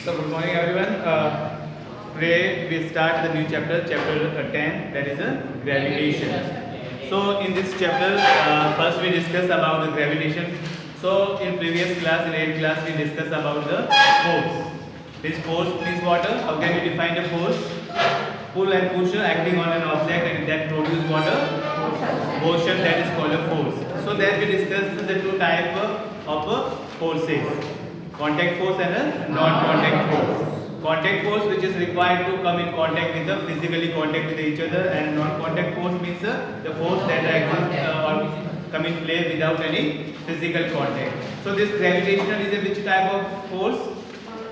So good morning everyone. Today we start the new chapter, chapter 10, that is gravitation. So in this chapter, first we discuss about the gravitation. So in previous class, in 8th class, we discussed about the force. This force means what? How can we define the force? Pull and push acting on an object and that produce water motion, that is called a force. So there we discussed the two type of forces, contact force and a non-contact force. Contact force which is required to come in contact with the physically contact with each other, and non-contact force means the force that exist or come in play without any physical contact. So this gravitational is a which type of force?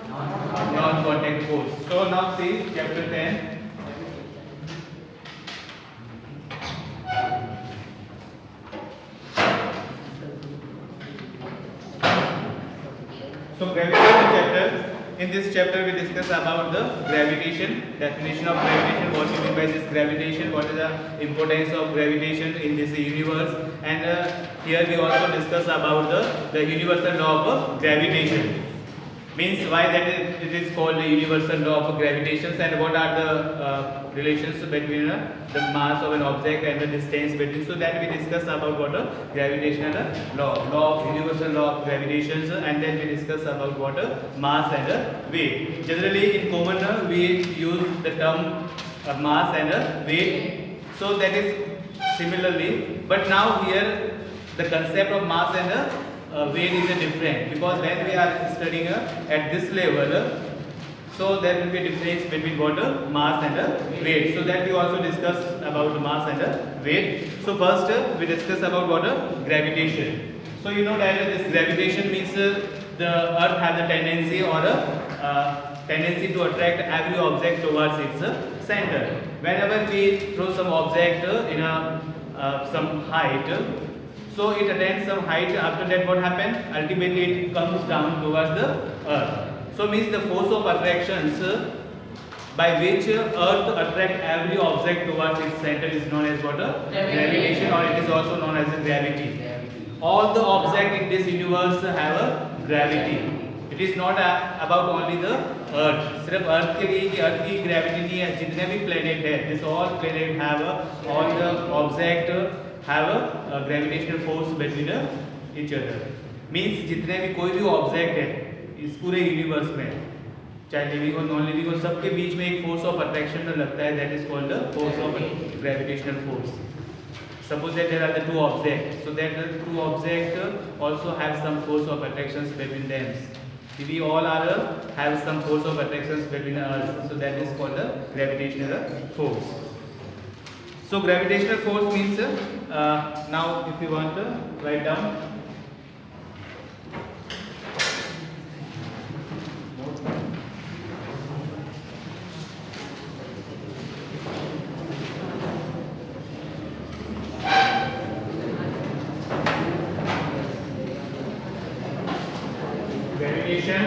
Non-contact force. So now see chapter 10. So gravitation chapter. In this chapter we discuss about the gravitation, definition of gravitation, what we mean by this gravitation, what is the importance of gravitation in this universe, and here we also discuss about the universal law of gravitation. Means why that it is called the universal law of gravitation, and what are the relations between the mass of an object and the distance between. So that we discuss about what gravitational law of universal law of gravitation, and then we discuss about what mass and weight. Generally in common we use the term mass and weight. So that is similarly, but now here the concept of mass and weight is different, because when we are studying at this level, so there will be a difference between what mass and weight. So that we also discuss about mass and weight. So first we discuss about what gravitation. So you know that this gravitation means the earth has a tendency or a tendency to attract every object towards its center. Whenever we throw some object in some height, so it attains some height. After that what happens? Ultimately it comes down towards the earth. So means the force of attractions by which earth attract every object towards its center is known as what? Gravitation, or it is also known as gravity. All the objects in this universe have a gravity. It is not about only the earth. सिर्फ अर्थ के लिए कि अर्थ की gravity नहीं है, जितने भी planet है, this all planet have all the object have a gravitational force between each other. Means जितने भी कोई भी ऑब्जेक्ट है इस पूरे यूनिवर्स में, चाहे लिविंग और नॉन लिविंग हो, सबके बीच में एक फोर्स ऑफ अट्रैक्शन लगता है, that is called the force of gravitational force. Suppose that there are the two objects, so that the two objects also have some force of attractions between them. We all are have some force of attractions between us, so that is called the gravitational force. So gravitational force means now if you want to write down, gravitation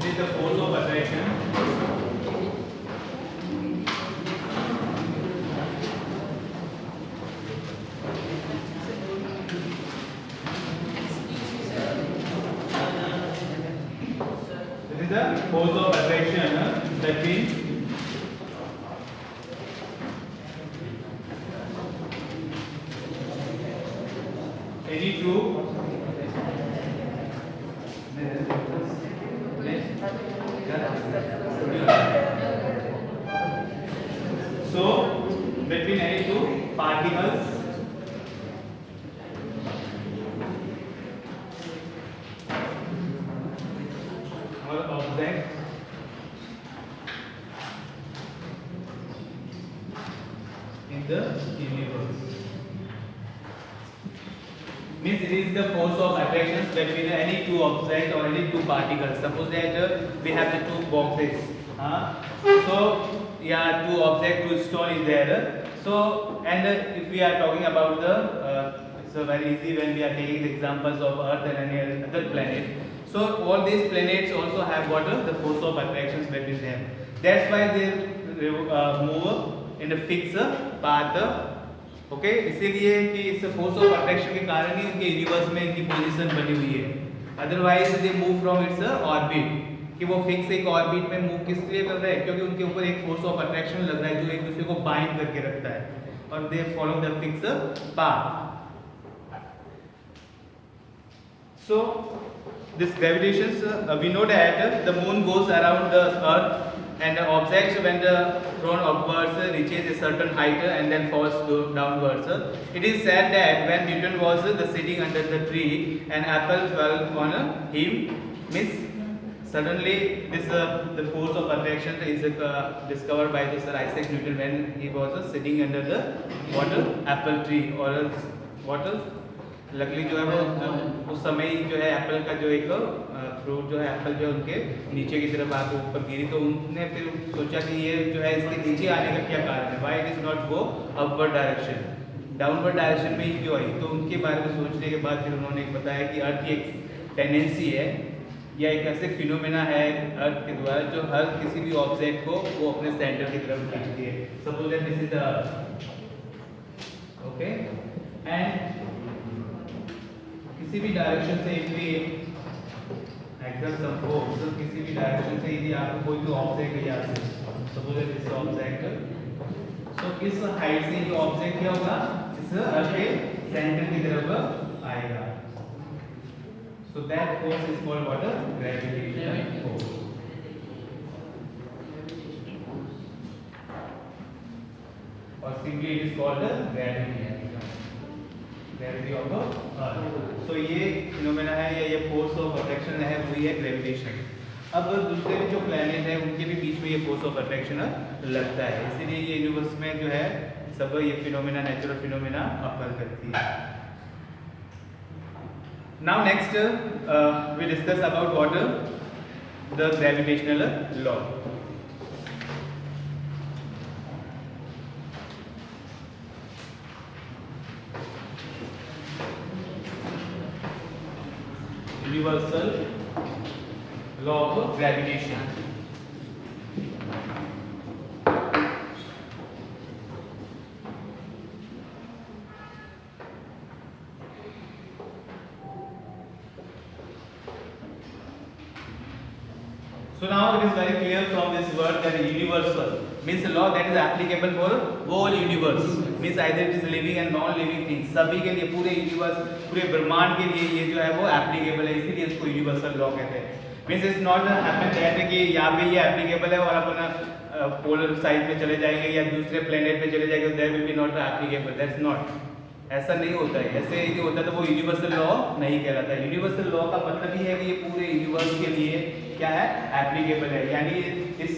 is the force of attraction force of attraction between any two so between any two particles or object in the universe. Means it is the force of attraction between any two objects or any two particles. Suppose that we have the two boxes. So yeah, two objects, two stone is there. So and if we are talking about the it's very easy when we are taking the examples of Earth and any other planet. So all these planets also have what the force of attractions between them. That's why they move in a fixed path. Okay इसीलिए कि इस force of attraction के कारण ही इनके universe में इनकी position बनी हुई है. Otherwise they move from its orbit, कि वो फिक्स एक ऑर्बिट में मूव किस लिए कर रहे हैं, क्योंकि उनके ऊपर एक फोर्स ऑफ अट्रैक्शन लग रहा है जो एक दूसरे को बाइंड करके रखता है, और they follow the fix path. So this gravitation, we know that the moon goes around the earth, and the objects when the thrown upwards reaches a certain height and then falls downwards. It is said that when Newton was sitting under the tree, an apple fell on him. Means suddenly this the force of attraction is discovered by the Sir Isaac Newton when he was sitting under the water apple tree or water. Luckily जो है वो उस समय जो है Apple का जो एक फ्रूट जो है एप्पल जो है उनके नीचे की तरफ आके ऊपर गिरी, तो उनने फिर सोचा कि ये जो है इसके नीचे आने का क्या कारण है, why it is not go upward direction, downward direction में ही क्यों आई. तो उनके बारे में सोचने के बाद फिर उन्होंने बताया कि अर्थ की एक टेंडेंसी है या एक ऐसे फिनोमेना है अर्थ के द्वारा जो हर किसी भी ऑब्जेक्ट को वो अपने सेंटर की तरफ खींचती है. Suppose that this is the earth, okay, and किसी भी डायरेक्शन से यदि एक्सर्ट सम फोर्स, किसी भी डायरेक्शन से यदि आपको कोई भी ऑब्जेक्ट है यहाँ से, सपोज दैट दिस ऑब्जेक्ट, सो इस हाइट से ये ऑब्जेक्ट क्या होगा, इस अर्थ के सेंटर की तरफ आएगा. So that force is called what, gravitational force. और simply it is called gravity of earth. So ये फिनोमेना है या ये फोर्स ऑफ अट्रैक्शन है, वही है ग्रेविटेशन. अब दूसरे भी जो प्लैनेट है उनके भी बीच में ये फोर्स ऑफ अट्रैक्शन लगता है, इसीलिए ये यूनिवर्स में जो है सब ये फिनोमेना नेचुरल फिनोमेना अकर करती है. Now next we discuss about what the gravitational law. Universal law of gravitation. So now it is very clear from this word that universal means a law that is applicable for whole universe, means either it is living and non living things, सभी के लिए, पूरे universe, पूरे ब्रह्मांड के लिए ये जो है वो एप्लीकेबल है, इसीलिए इसको यूनिवर्सल लॉ कहते हैं. Means it's not happen that कि यहाँ पे ये एप्लीकेबल है और अपन पोलर साइड पे चले जाएंगे या दूसरे प्लेनेट पे चले जाएंगे, there will be not applicable. That's not, ऐसा नहीं होता है. ऐसे यदि होता तो वो यूनिवर्सल लॉ नहीं कहलाता. यूनिवर्सल लॉ का मतलब ही है कि ये पूरे यूनिवर्स के लिए क्या है, एप्लीकेबल है. यानी इस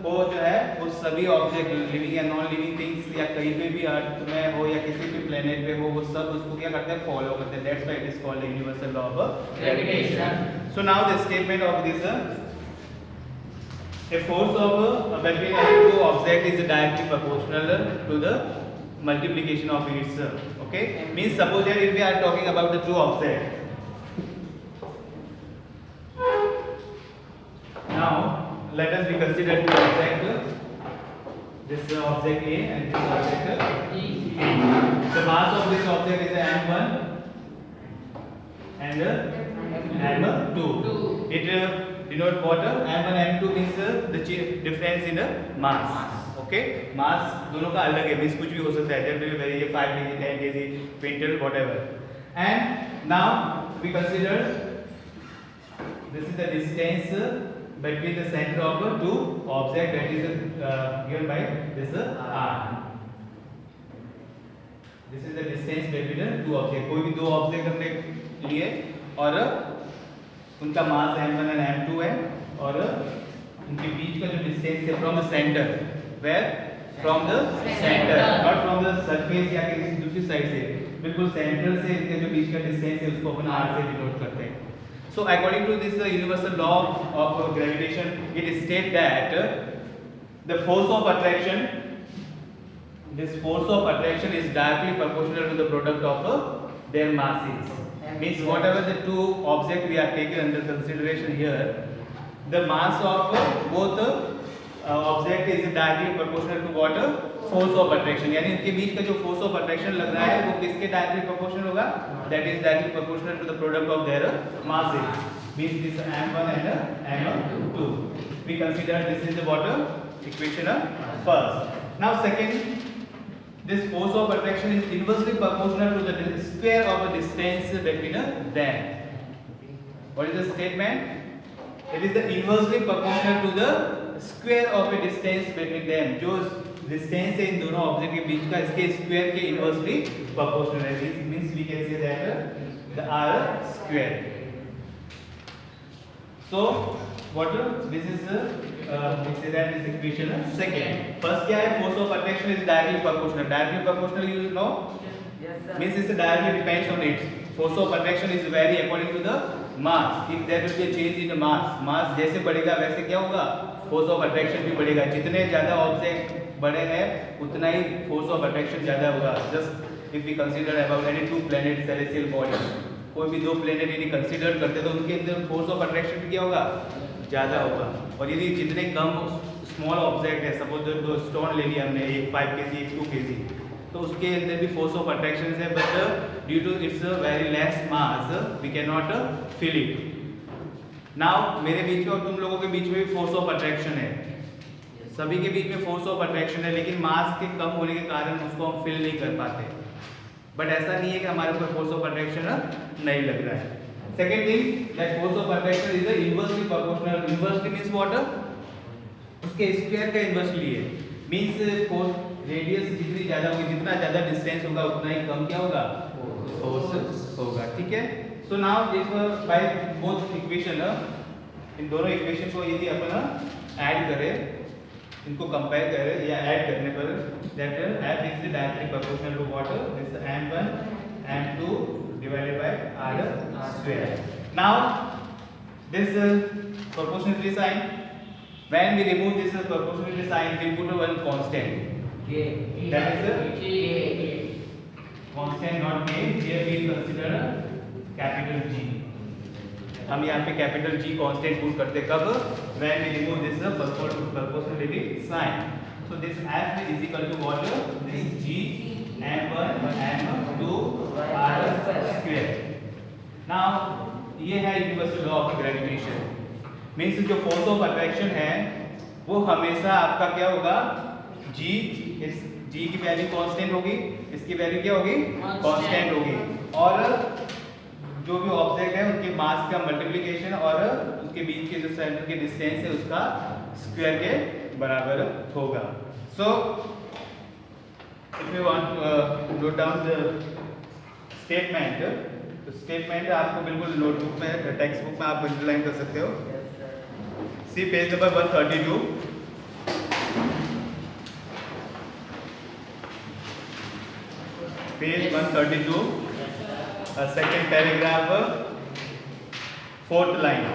को जो है वो सभी ऑब्जेक्ट लिविंग या नॉन लिविंग थिंग्स या कहीं पे भी अर्थ में हो या किसी भी प्लेनेट पे हो, वो सब उसको क्या करते हैं, फॉलो करते हैं. That's why it is called universal law of gravitation. So now the statement of this, a force of between two object is directly proportional to the multiplication of its, okay, means suppose that if we are talking about the two object, now let us be consider two object, this object A and this object E. The mass of this object is m1 and m2. It denote what, m1 m2 means the difference in the mass. Okay, mass दोनों का अलग है, means कुछ भी हो सकता है, that will very 5 kg 10 kg quintal whatever. And now we consider this is the distance between the center of the two object, that is given by this r. This is the distance between the two object. कोई भी दो object हमने लिए और उनका मास m1 और m2 है और उनके बीच का जो डिस्टेंस है from the centre, where from the center, not from the surface या किसी दूसरी साइड से, बिल्कुल सेंटर से इनके जो बीच का डिस्टेंस है उसको अपन r से डिनोट करते हैं. So according to this universal law of gravitation, it states that the force of attraction, this force of attraction is directly proportional to the product of their masses. Means whatever the two objects we are taking under consideration here, the mass of both object is directly proportional to what, force of attraction, यानी इनके बीच का जो force of attraction लग रहा है वो किसके directly proportional होगा, that is directly proportional to the product of their masses, means this m1 and m2. We consider this is the water equation first. Now second, this force of attraction is inversely proportional to the square of the distance between them. What is the statement? It is the inversely proportional to the square of a distance between them. जो distance है इन दोनों object के बीच का, इसके square के inversely proportional है. This means we can say that the r square. So what this is we say that this equation second. First क्या है, force of attraction is directly proportional. Directly proportional you know, means it directly depends on it. Force of attraction is vary according to the mass. If there will be a change in the mass जैसे बढ़ेगा वैसे क्या होगा, force of attraction भी बढ़ेगा. जितने ज़्यादा object बड़े हैं उतना ही force of attraction ज़्यादा होगा. Just if we consider about any two planets celestial bodies, कोई भी दो प्लेनेट यदि कंसीडर करते तो उनके अंदर फोर्स ऑफ अट्रैक्शन भी क्या होगा, ज़्यादा होगा. और यदि जितने कम स्मॉल ऑब्जेक्ट है, सपोज दो स्टोन ले लिया हमने, एक 5 kg एक 2 kg, तो उसके अंदर भी फोर्स ऑफ अट्रैक्शन है, but due to its very less mass we can not feel it. Now मेरे बीच में और तुम लोगों के बीच में भी फोर्स ऑफ अट्रैक्शन है, सभी के बीच में फोर्स ऑफ अट्रैक्शन है, लेकिन मास के कम होने के कारण उसको हम फील नहीं कर पाते. बट ऐसा नहीं है कि हमारे ऊपर फोर्स ऑफ अट्रैक्शन नहीं लग रहा है. Second thing, that force of attraction is inversely proportional. Inversely means what, उसके स्क्वायर का इनवर्सली है. मींस फोर्स रेडियस जितनी ज़्यादा होगी, जितना ज़्यादा डिस्टेंस होगा उतना ही कम क्या होगा, फोर्स होगा. ठीक है. So now if by both equation, इन दोनों इक्वेशन को यदि अपन ऐड करें, इनको कंपेयर करें या ऐड करने पर, that f is directly proportional to what, this m1 m2 divided by r square. Now this proportionality sign, when we remove this proportionality sign we put one constant, that is constant not k. Here we consider capital G. हम यहाँ पे capital G constant put करते कब, when we remove this proportionality sign. So this f is equal to what, this G m1 m2 r square. Now ये है universal law of gravitation. Means जो force of attraction है वो हमेशा आपका क्या होगा, G, इस G की वैल्यू कांस्टेंट होगी, इसकी वैल्यू क्या होगी, कांस्टेंट होगी, और जो भी ऑब्जेक्ट है उनके मास का मल्टीप्लिकेशन और उसके बीच के जो सेंटर के डिस्टेंस है उसका स्क्वायर के बराबर होगा. So if you want to note down the statement, तो स्टेटमेंट आपको बिल्कुल नोटबुक में, टेक्स्ट बुक में आप अंडरलाइन कर सकते हो. See page number 132. Page 132, second paragraph, fourth line.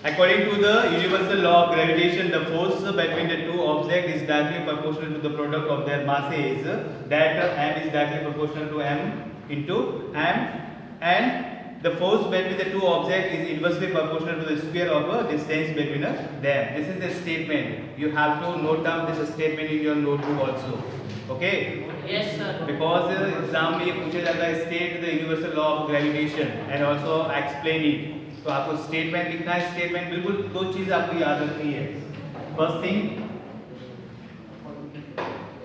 According to the universal law of gravitation, the force between the two objects is directly proportional to the product of their masses. That m is directly proportional to m into m, and the force between the two objects is inversely proportional to the square of a distance between them. This is the statement. You have to note down this statement in your notebook also. Okay? Yes sir. Because exam में ये पूछा जाता है, state the universal law of gravitation and also explain it. तो आपको statement लिखना है. Statement बिल्कुल दो चीज आपको याद रखनी है. फर्स्ट थिंग,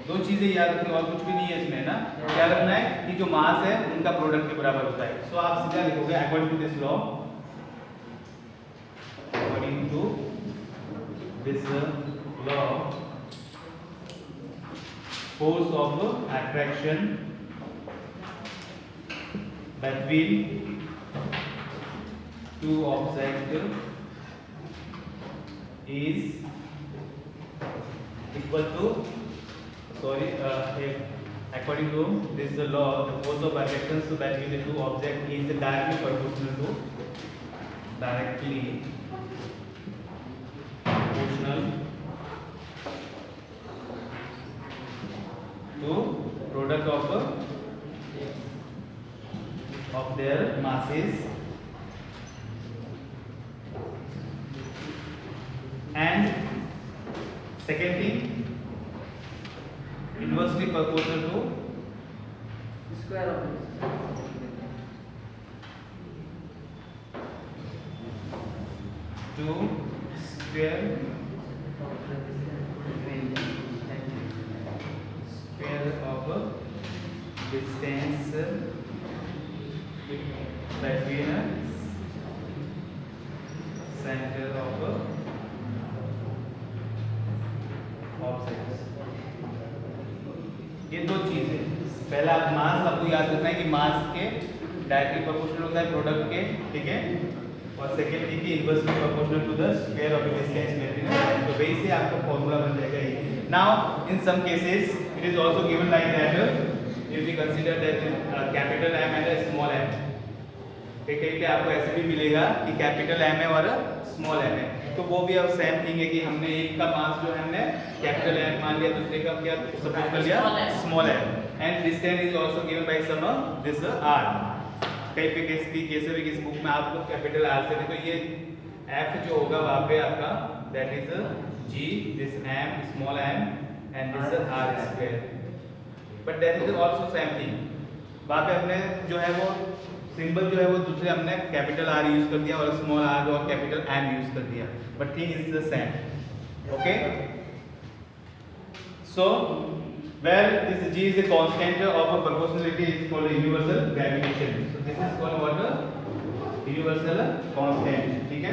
दो चीजें याद रखनी, और कुछ भी नहीं है इसमें ना. क्या रखना है कि जो मास है उनका प्रोडक्ट के बराबर होता है. सो आप सीधा लिखोगे according to this law, according to this law, force of attraction between two objects is equal to, according to this law, the force of attraction between the two objects is directly proportional to product of their masses, and second thing, proportional to square of this. 2 square of distance between center of objects। ये दो चीज है। पहला मास आपको याद रखना है कि मास के डायरेक्टली प्रोपोर्शनल होता है प्रोडक्ट के, ठीक है, और सेकेंड थी कि inversely proportional to the square of the distance between. तो वही से आपका फॉर्मूला बन जाएगा ये। Now in some cases it is also given like that if we consider that capital M and small m. कहीं पे आपको ऐसे भी मिलेगा कि कैपिटल एम है और स्मॉल एम है, तो वो भी अब सेम थिंग है कि हमने एक का मास जो है हमने कैपिटल एम मान लिया, दूसरे का क्या सपोज कर लिया small m, and distance is also given by some this R. कहीं पे कैसे भी किस बुक में आपको कैपिटल आर से, तो ये एफ जो होगा वहाँ पे आपका that is G, this m small m and this R square, but that is also same thing. वहाँ पे हमने जो है वो सिंबल जो है वो दूसरे हमने कैपिटल आर यूज कर दिया और स्मॉल आर और कैपिटल एम यूज कर दिया, but thing is the same. Okay, so where this g is a constant of a proportionality is called a universal gravitation. So this is called what? Universal constant, ठीक है,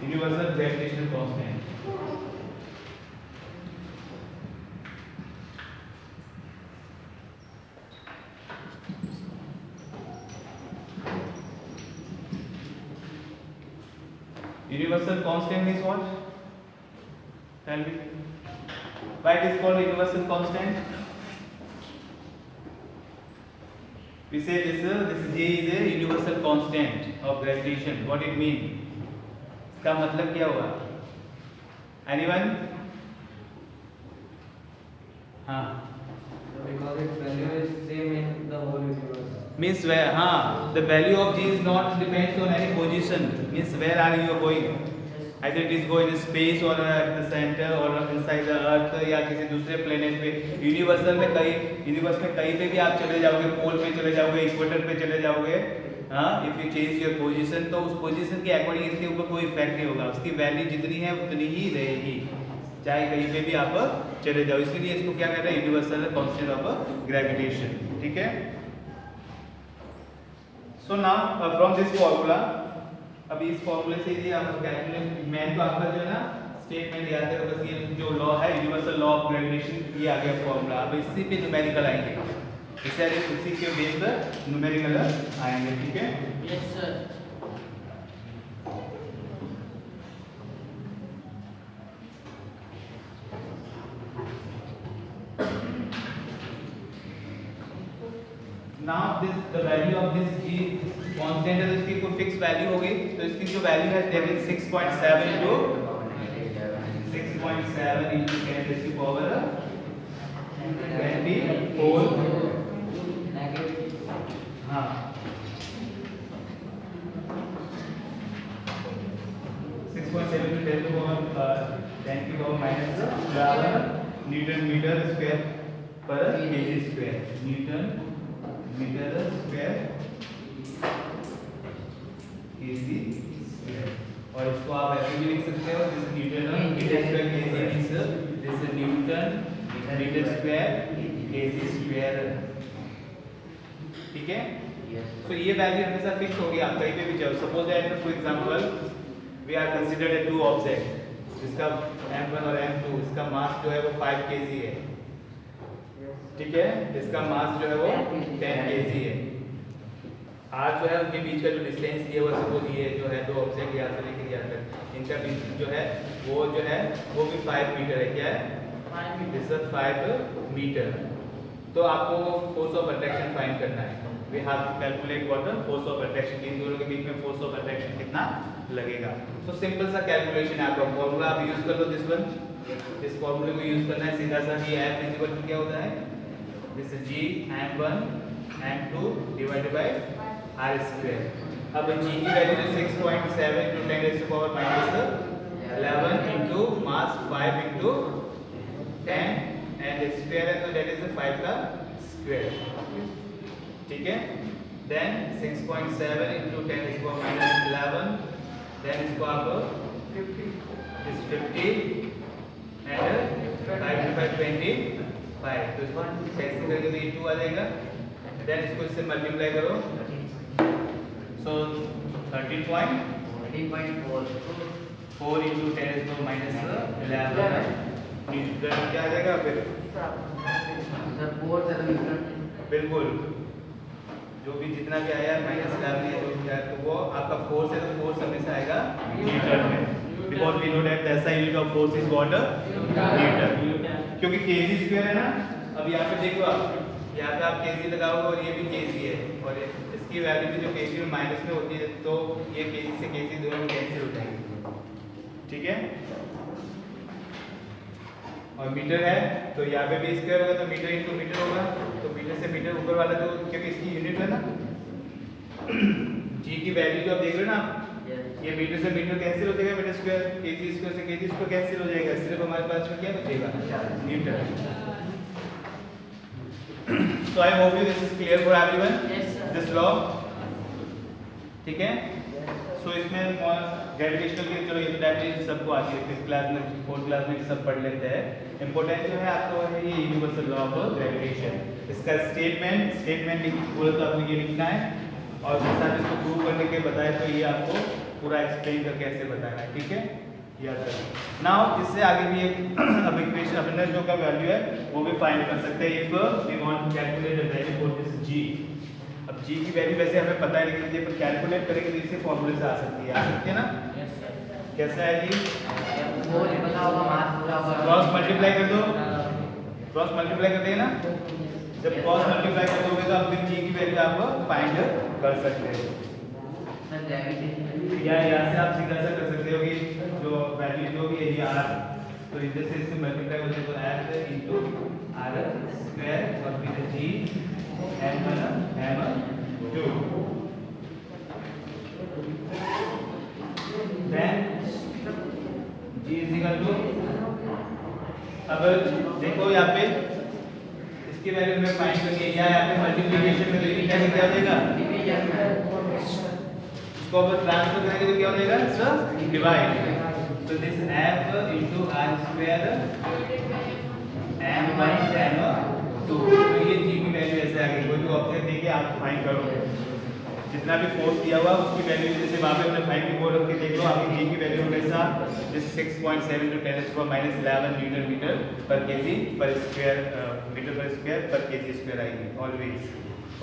universal gravitational constant। Universal constant means what? Tell me. Why it is called universal constant? We say this J is a universal constant of gravitation. What it mean? इसका मतलब क्या हुआ? Anyone? हाँ। Because its value is same in the whole universe. Means where? हाँ, the value of G is not depends on any position. Means where are you going? Either it is going in space or at the center or inside the earth या किसी दूसरे planet पे। Universe में कहीं पे भी आप चले जाओगे, पोल पे चले जाओगे, इक्वेटर पे चले जाओगे, हाँ, if you change your position, तो उस पोजीशन के अकॉर्डिंग इसके ऊपर कोई इफेक्ट नहीं होगा, उसकी वैल्यू जितनी है उतनी ही रहेगी, चाहे कहीं पे भी आप चले जाओ। इसलिए इसको क्या कहते हैं? यूनिवर्सल कांस्टेंट ऑफ ग्रेविटेशन, ठीक है। So now from this formula, अभी इस फॉर्मूले से ये आपको कैलकुलेट, मैन तो आपका जो है ना स्टेटमेंट याद करो, बस ये जो लॉ है यूनिवर्सल लॉ ऑफ ग्रेविटेशन, ये आ गया फॉर्मूला। अब इसी पे न्यूमेरिकल आएंगे, इसी के बेस पर न्यूमेरिकल आएंगे, ठीक है। Yes sir. Now this the value of this g constant है, तो इसकी कोई फिक्स वैल्यू होगी, तो इसकी जो वैल्यू है that is 6.7 into 6.7 into 10 to the power 24, हाँ, 6.7 into 10 to the power 10 की power -11 newton metre square per kg square, newton metre square kg square. और इसको आप ऐसे भी लिख सकते हो, this newton metre square kg means this newton metre square kg square, ठीक है। तो ये वैल्यू हमेशा फिक्स होगी, आप कहीं पे भी जाओ। Suppose that for example we are considered a two object, इसका m1 और m2, इसका मास जो है वो 5 kg है, ठीक है, इसका मास जो है वो 10 kg है। आज जो है उनके बीच का जो डिस्टेंस दिया हुआ है वो ये जो है दो ऑब्जेक्ट यहाँ से लेकर यहाँ तक, इनका बीच जो है वो भी 5 मीटर है। क्या है? 5 मीटर। तो आपको फोर्स ऑफ अट्रैक्शन फाइंड करना है। We have to calculate what force of attraction, इन दोनों के बीच में फोर्स ऑफ अट्रैक्शन कितना लगेगा। तो सिंपल सा कैलकुलेशन है, आपका फॉर्मूला आप यूज कर लो दिस वन, इस फॉर्मूले को यूज करना है सीधा सा कि F इक्वल टू क्या होता है, this is G m1 m2 divided by r square. अब G की वैल्यू है 6.7 into 10 raised to power minus 11 into mass 5 into 10 and square है तो दैट इज 5 का स्क्वायर, ठीक है। Then 6.7 into 10 is power minus 11, then इसको आप 50 एंड 5 to 5 25, तो इसको कैसे करेंगे तो ये 2 आ जाएगा। देन इसको इससे मल्टीप्लाई करो, सो 13.4 4 into 10 is power minus 11 Newton क्या आ जाएगा फिर? बिल्कुल, जो भी जितना भी आया माइनस 11 या जो भी आया तो वो आपका फोर्स है, तो फोर्स हमेशा आएगा न्यूटन में, because we know that the SI unit of force is what? Newton, क्योंकि kg स्क्वायर है ना। अब यहाँ पे देखो, आप यहाँ पे आप kg लगाओगे और ये भी kg है, और इसकी वैल्यू भी जो kg में माइनस में होती है, तो ये kg से kg दोनों कैंसिल हो जाएंगे, ठीक है। और मीटर है तो यहाँ पे भी स्क्वायर होगा, तो मीटर इंटू मीटर होगा, तो मीटर से मीटर ऊपर वाला जो, क्योंकि इसकी यूनिट है ना जी की वैल्यू जो आप देख रहे हो ना आप, ये मीटर से मीटर कैंसिल हो जाएगा, मीटर स्क्वायर, केजी स्क्वायर से केजी स्क्वायर कैंसिल हो जाएगा, सिर्फ हमारे पास में क्या बचेगा? Newton. So I hope you this is clear for everyone this law, ठीक है। सो इसमें ग्रेविटेशनल की, चलो ये तो डायरेक्टली सबको आती है, 5th क्लास में 4th क्लास में सब पढ़ लेते हैं। इंपॉर्टेंट जो है आपको है ये यूनिवर्सल लॉ ऑफ ग्रेविटेशन, इसका स्टेटमेंट बोले तो आपको ये लिखना है, और उसके साथ इसको प्रूव करने के बताए तो ये आपको पूरा एक्सप्लेन करके ऐसे बताना है, ठीक है, याद रखिए। नाउ इससे आगे भी एक अब इक्वेशन अपने जो का वैल्यू है वो भी फाइंड कर सकते हैं if we want to calculate the value for this g। अब g की वैल्यू वैसे हमें पता है, लेकिन ये पर कैलकुलेट करेंगे तो इससे फॉर्मूले से आ सकती है ना। कैसा है जी? क्रॉस मल्टीप्लाई कर दो, क्रॉस मल्टीप्लाई कर देंगे ना, जब क्रॉस मल्टीप्लाई कर दोगे तो आप g की वैल्यू आप फाइंड कर सकते हो, या यहाँ से आप सीधा सा कर सकते हो कि जो वैल्यू जो भी है ये r, तो इधर से इससे मल्टीप्लाई हो जाए तो r into r स्क्वायर और फिर g m2, then g is equal to, अब देखो यहाँ पे इसकी वैल्यू हमें फाइंड करनी है, या यहाँ पे मल्टीप्लिकेशन में लेके क्या हो जाएगा, इसको अब ट्रांसफर करेंगे तो क्या हो जाएगा? Sir divide, so this f into r square m by m2, तो ये g की वैल्यू ऐसे आ गई। कोई भी ऑब्जेक्ट देके आप फाइंड करोगे, जितना भी फोर्स दिया हुआ उसकी वैल्यू, जैसे वहाँ पे अपने फाइंड की बोर्ड रख के देख लो, आपकी g की वैल्यू कैसा, जैसे 6.7 into 10 to minus 11 newton metre पर केजी पर स्क्वायर, मीटर पर स्क्वायर पर केजी स्क्वायर आएगी always,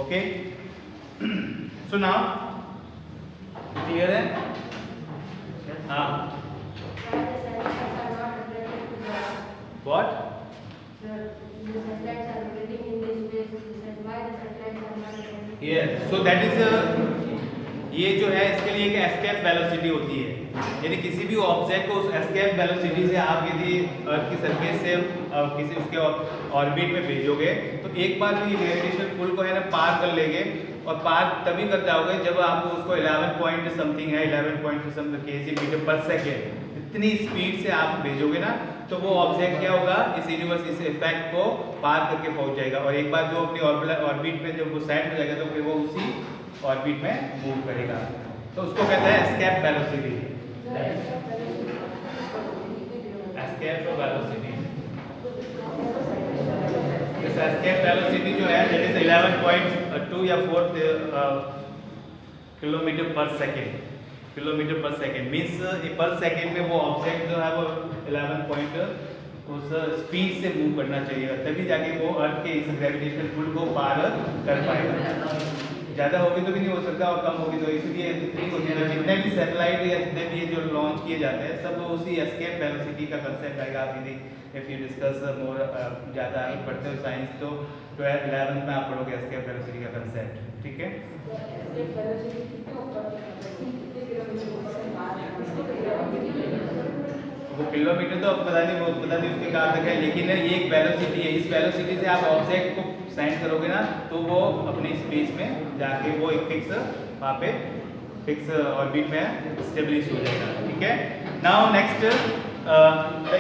okay. So now clear है? हाँ, what? Yes, so that is ये जो है इसके लिए एक एस्केप वेलोसिटी होती है, यानी किसी भी ऑब्जेक्ट को उस एस्केप वेलोसिटी से आप यदि अर्थ की सरफेस से किसी उसके ऑर्बिट में भेजोगे तो एक बार ये ग्रेविटेशनल पुल को है ना पार कर लेंगे, और पार तभी कर जाओगे जब आपको उसको 11 पॉइंट समथिंग है 11 पॉइंट समथिंग केजी मीटर पर सेकेंड इतनी स्पीड से आप भेजोगे ना, तो वो ऑब्जेक्ट क्या होगा, इस यूनिवर्स इस इफेक्ट को पार करके पहुंच जाएगा, और एक बार जो अपनी ऑर्बिट में जब वो सेट हो जाएगा तो फिर वो उसी ऑर्बिट में मूव करेगा, तो उसको कहते हैं एस्केप वेलोसिटी। एस्केप वेलोसिटी, इस एस्केप वेलोसिटी जो है दैट इज 11.2 या 4 किलोमीटर पर सेकेंड, किलोमीटर पर सेकेंड मीन्स पर सेकेंड में वो ऑब्जेक्ट जो है वो 11 पॉइंट उस स्पीड से मूव करना चाहिए, तभी जाके वो अर्थ के इस ग्रेविटेशनल पुल को पार कर पाएगा। ज़्यादा होगी तो भी नहीं हो सकता और कम होगी तो, इसलिए जितने भी सैटेलाइट या जितने भी जो लॉन्च किए जाते हैं सब उसी एस्केप वेलोसिटी का कंसेप्ट आएगा। आप यदि इफ़ यू डिस्कस मोर ज़्यादा आगे पढ़ते हो साइंस तो 11th में आप पढ़ोगे एस्केप वेलोसिटी का कंसेप्ट, ठीक है। वो किलोमीटर तो पता नहीं उसके कहाँ तक है, लेकिन ये एक वेलोसिटी है, इस वेलोसिटी से आप ऑब्जेक्ट को सेंड करोगे ना तो वो अपनी स्पेस में जाके वो एक फिक्स वहाँ पे फिक्स ऑर्बिट में स्टेबलिश हो जाएगा, ठीक है। Now next the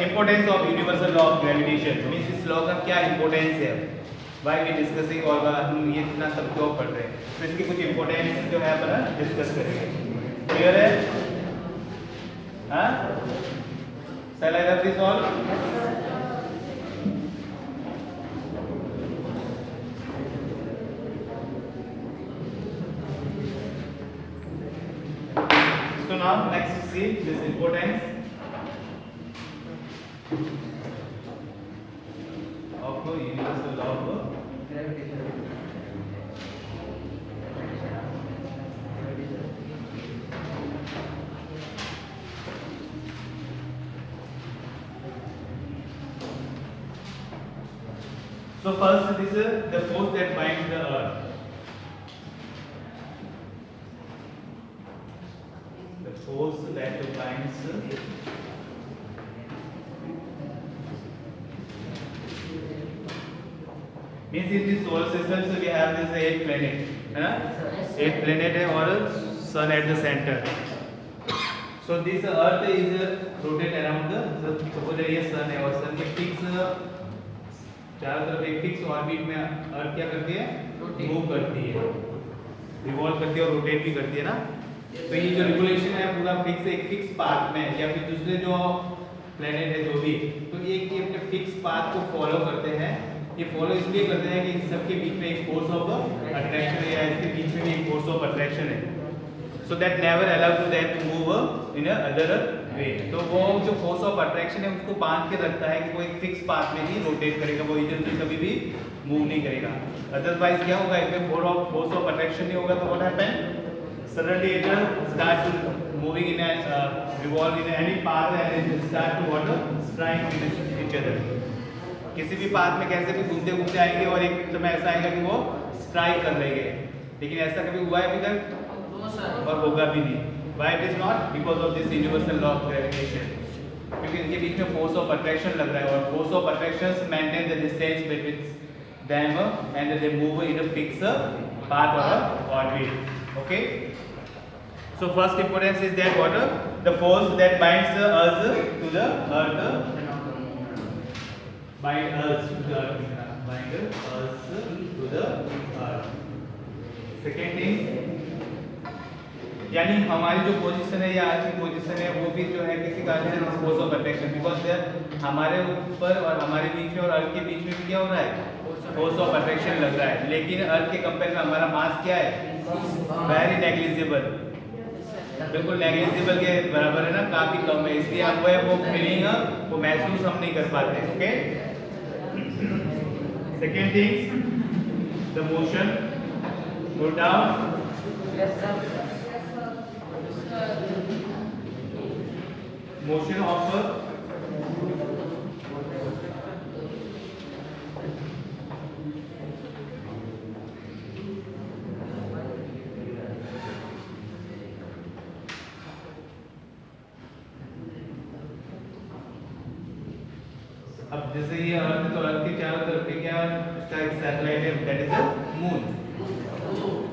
importance of universal law of gravitation, means इस लॉ का क्या इम्पोर्टेंस है, वाई वी डिस्कसिंग, और हम ये इतना सब क्यों पढ़ रहे हैं, तो इसकी कुछ इम्पोर्टेंस जो है अपन डिस्कस करेंगे। क्लियर है? हाँ, shall I have this all? So now next see this importance of the universal law of Gravitation. So first this is the force that binds the earth. The force that binds means in this solar system so we have this 8 planet, है ना? 8 planet है और sun at the center. So this earth is rotate around the suppose ये sun है और sun के fix चारों तरफ एक फिक्स ऑर्बिट में अर्थ क्या करती है, मूव करती है, रिवॉल्व करती है और रोटेट भी करती है ना। तो ये जो रेगुलेशन है पूरा फिक्स एक फिक्स पाथ में, या फिर दूसरे जो प्लेनेट है जो भी, तो ये अपने फिक्स पाथ को फॉलो करते हैं। ये फॉलो इसलिए करते हैं कि इन सब के बीच में एक फोर्स ऑफ अट्रैक्शन है, या इसके बीच में भी एक फोर्स ऑफ अट्रैक्शन है, so that never allow to that two move in other way. तो वो जो फोर्स ऑफ अट्रैक्शन है उसको बांध के रखता है कि वो एक फिक्स पाथ में ही रोटेट करेगा, वो इधर उधर कभी भी मूव नहीं करेगा। अदरवाइज क्या होगा, इसमें फोर्स ऑफ अट्रैक्शन नहीं होगा तो what happen, suddenly it starts moving in a revolve in any path and it start to what strike with each other। किसी भी पाथ में कैसे भी घूमते घूमते आएंगे और एक समय ऐसा आएगा कि वो स्ट्राइक कर लेंगे, लेकिन ऐसा कभी हुआ है अभी तक और होगा भी नहीं। Why it is not? Because of this universal law of gravitation, क्योंकि इनके बीच में फोर्स ऑफ अट्रैक्शन लग रहा है और force of attraction maintain the distance between them and they move in a fixed path or orbit। Okay, so first importance is that what the force that binds us to the earth, bind us to the earth। second thing, यानी हमारी जो position है या आज की position है वो भी जो है किसी कारण से फोर्स ऑफ अट्रैक्शन, बिकॉज हमारे ऊपर और हमारे बीच में और अर्थ के बीच में भी क्या हो रहा है, फोर्स ऑफ अट्रैक्शन लग रहा है। लेकिन अर्थ के कंपेयर में हमारा मास क्या है, वेरी नेग्लिजिबल, बिल्कुल नेग्लिजिबल के बराबर है ना, काफी कम है, इसलिए हम वो फीलिंग वो महसूस हम नहीं कर पाते। Okay, second thing the motion, note down, motion of अब जैसे ये अर्थ, तो अर्थ के चारों तरफ पे क्या इसका एक सैटेलाइट है, दैट इज द मून।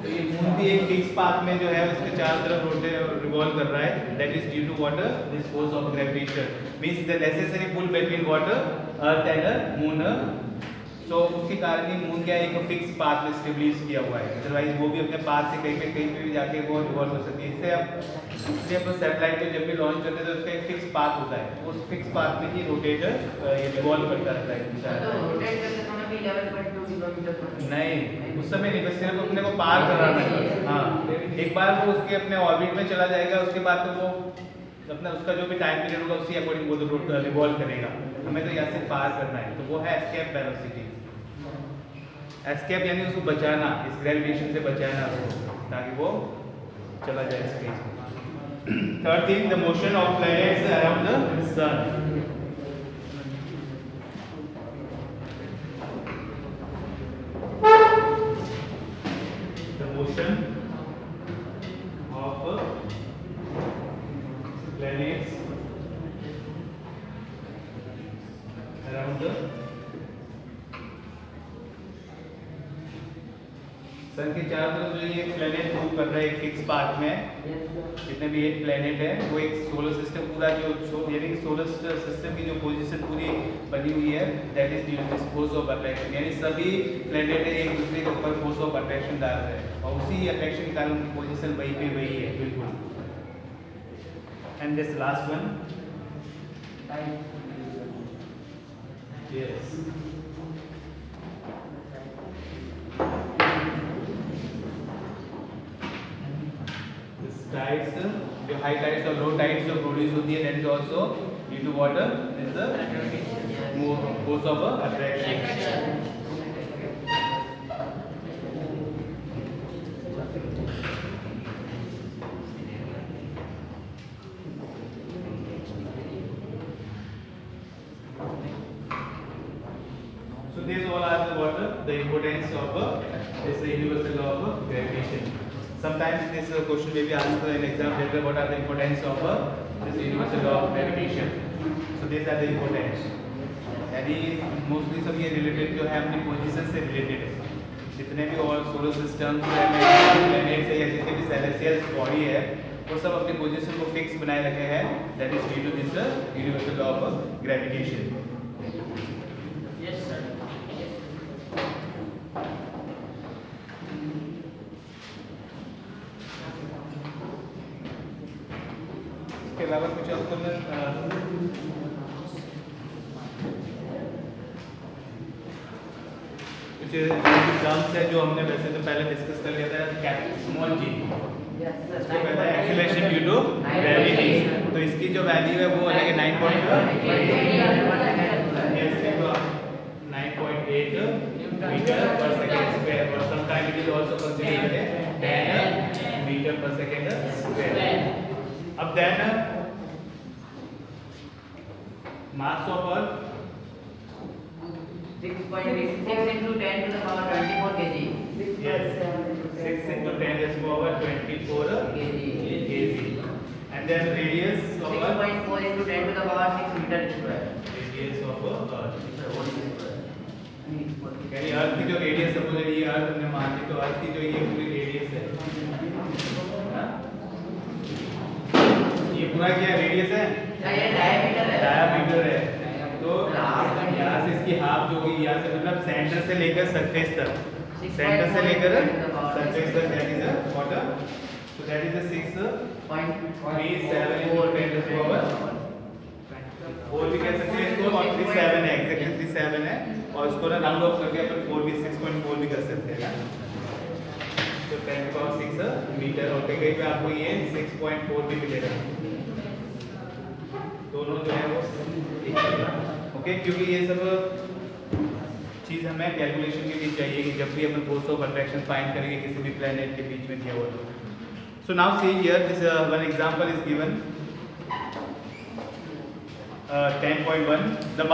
तो ये मून भी एक फिक्स पाथ में जो है उसके चारों तरफ रोटेट रिवॉल्व कर रहा है, that is due to water this force of gravitation, means the necessary pull between water earth and moon. So उसके कारण ही मून क्या एक फिक्स पाथ में स्टेबलिश किया हुआ है, अदरवाइज वो भी अपने पाथ से कहीं पे भी जाके वो रिवॉल्व हो सकती है। इससे अब इसलिए अपन सैटेलाइट को जब भी लॉन्च करते हैं तो उसका एक फिक्स पाथ होता है, उस फिक्स पाथ में ही रोटेट ये रिवॉल्व करता रहता है। तो रोटेट करते समय भी 11.2 किलोमीटर पर नहीं, उस समय नहीं, बस सिर्फ अपने को पार कराना है। हाँ, एक बार वो उसके अपने ऑर्बिट में चला जाएगा, उसके बाद तो वो अपना उसका जो भी टाइम पीरियड होगा उसी अकॉर्डिंग वो तो रिवॉल्व करेगा, हमें तो यहाँ से पार करना है। तो वो है एस्केप वेलोसिटी। एस्केप यानी उसको बचाना, इस ग्रेविटेशन से बचाना उसको, ताकि वो चला जाए स्पेस में। Third thing, the motion of planets around the sun. The motion of planets around the sun के चारों तरफ जो ये प्लेनेट मूव कर रहा है एक फिक्स पाथ में, Yes, sir. जितने भी एक प्लेनेट है वो एक सोलर सिस्टम पूरा जो यानी कि सोलर सिस्टम की जो पोजीशन पूरी बनी हुई है, that is due to force of attraction. यानी सभी प्लेनेट एक दूसरे के ऊपर फोर्स ऑफ अट्रैक्शन डाल रहे हैं और उसी अट्रैक्शन के कारण उनकी पोजीशन वहीं पे वही है बिल्कुल। And this last one, Time. Yes, tides, जो हाई टाइड्स और लो टाइड्स जो प्रोड्यूस होती है, that is also due to water, this the force of attraction. So these all are the importance of this universal law of gravitation. Sometimes this question may be asked in exam later, what are the importance of this universal law of gravitation. So these are the importance. यानी mostly सब ये related जो है अपनी position से related है। जितने भी और सोलर सिस्टम प्लैनेट्स है या जितने भी सेलेस्टियल बॉडी है वो सब अपनी पोजीशन को फिक्स बनाए रखे हैं, that is due to this universal law of gravitation. Yes, sir. इसके अलावा कुछ आपको कुछ टर्म्स है जो हमने वैसे तो पहले डिस्कस कर लिया था, स्मॉल जी, Yes, sir. इसको कहते हैं एक्सीलरेशन ड्यू टू ग्रेविटी। तो इसकी जो वैल्यू है वो है 9.8 मीटर पर सेकंड स्क्वायर और sometime it is also considered 10 metre per second square. अब then mass of earth 6.6 into 10 to the power 24 kg. yes 6 into 10 is power 24 kg and then radius of earth 6.4 into 10 to the power 6 meter square. radius of earth Sir, what is यानी अर्थ की जो radius suppose ये अर्थ हमने मान ली तो अर्थ की जो ये पूरी रेडियस है, हाँ? ये पूरा क्या रेडियस है, ये diameter है. डायामीटर है। तो यहाँ से इसकी हाफ जो होगी, यहाँ से मतलब सेंटर से लेकर सरफेस तक, सेंटर से लेकर सरफेस तक, that is a water. So that is a 6.37 into 10 to the power 4 भी कह सकते हैं इसको, और 37 है, एग्जैक्टली 37 है, और उसको ना राउंड ऑफ करके अपन 4 भी 6.4 भी कर सकते हैं ना। तो 10 to the power 6 मीटर और कहीं पे आपको ये 6.4 भी मिलेगा, दोनों जो है वो ओके। क्योंकि ये सब चीज़ हमें कैलकुलेशन के लिए चाहिए कि जब भी अपन फोर्स ऑफ अट्रैक्शन फाइंड करेंगे किसी भी प्लेनेट के बीच में दिया हुआ तो। So now see here this one example is given 10.1 the